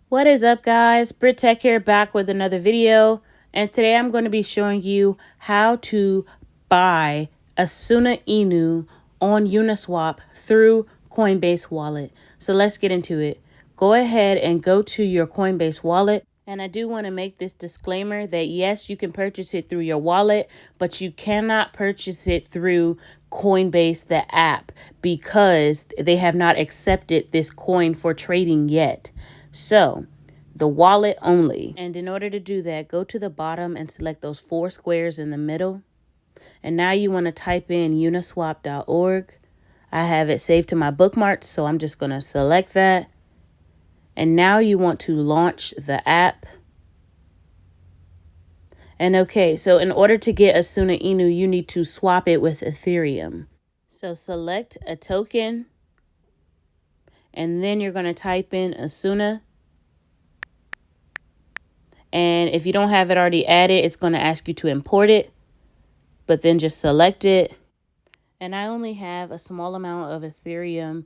What is up, guys? Brit Tech here, back with another video, and today I'm going to be showing you how to buy ASUNA INU on Uniswap through Coinbase wallet. So let's get into it. Go ahead and go to your Coinbase wallet. And I do want to make this disclaimer that yes, you can purchase it through your wallet, but you cannot purchase it through Coinbase, the app, because they have not accepted this coin for trading yet. So the wallet only. And in order to do that, go to the bottom and select those 4 squares in the middle. And now you want to type in uniswap.org. I have it saved to my bookmarks, so I'm just going to select that. And now you want to launch the app. And okay, so in order to get ASUNA INU, you need to swap it with Ethereum. So select a token, and then you're going to type in ASUNA. And if you don't have it already added, it's going to ask you to import it, but then just select it. And I only have a small amount of Ethereum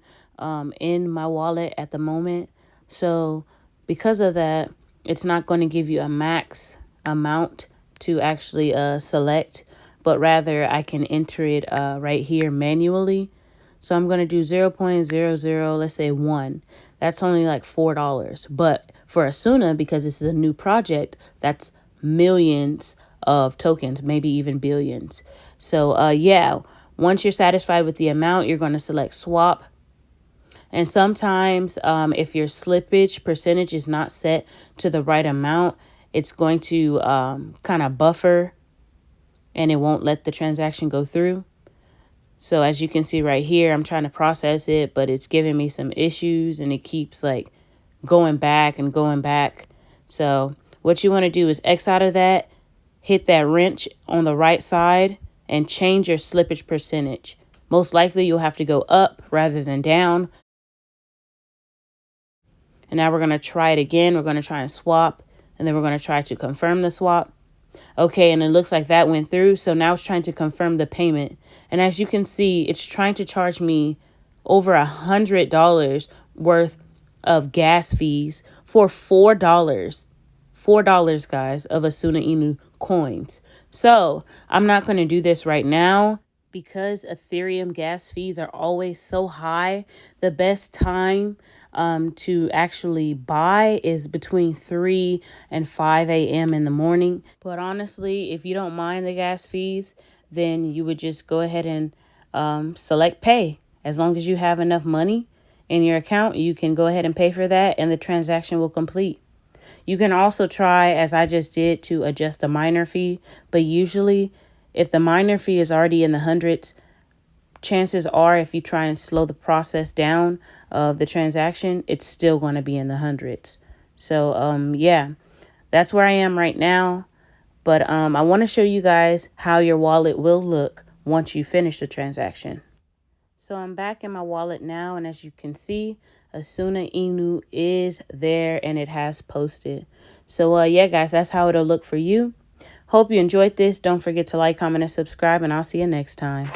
in my wallet at the moment. So because of that, it's not going to give you a max amount to actually select, but rather I can enter it right here manually. So I'm going to do 0.00, let's say 1. That's only like $4. But for ASUNA, because this is a new project, that's millions of tokens, maybe even billions. So yeah, once you're satisfied with the amount, you're going to select swap. And sometimes if your slippage percentage is not set to the right amount, it's going to kind of buffer and it won't let the transaction go through. So as you can see right here, I'm trying to process it, but it's giving me some issues and it keeps like going back and going back. So what you want to do is X out of that, hit that wrench on the right side and change your slippage percentage. Most likely you'll have to go up rather than down. And now we're going to try it again. We're going to try and swap, and then we're going to try to confirm the swap. Okay, and it looks like that went through. So now it's trying to confirm the payment. And as you can see, it's trying to charge me over $100 worth of gas fees for $4. $4, guys, of ASUNA INU coins. So I'm not going to do this right now because Ethereum gas fees are always so high. The best time to actually buy is between 3 and 5 a.m. in the morning. But honestly, if you don't mind the gas fees, then you would just go ahead and select pay. As long as you have enough money in your account, you can go ahead and pay for that and the transaction will complete. You can also try, as I just did, to adjust the miner fee. But usually, if the miner fee is already in the hundreds, chances are if you try and slow the process down of the transaction, it's still going to be in the hundreds. So, yeah, that's where I am right now. But I want to show you guys how your wallet will look once you finish the transaction. So I'm back in my wallet now, and as you can see, ASUNA INU is there and it has posted. So yeah, guys, that's how it'll look for you. Hope you enjoyed this. Don't forget to like, comment, and subscribe, and I'll see you next time.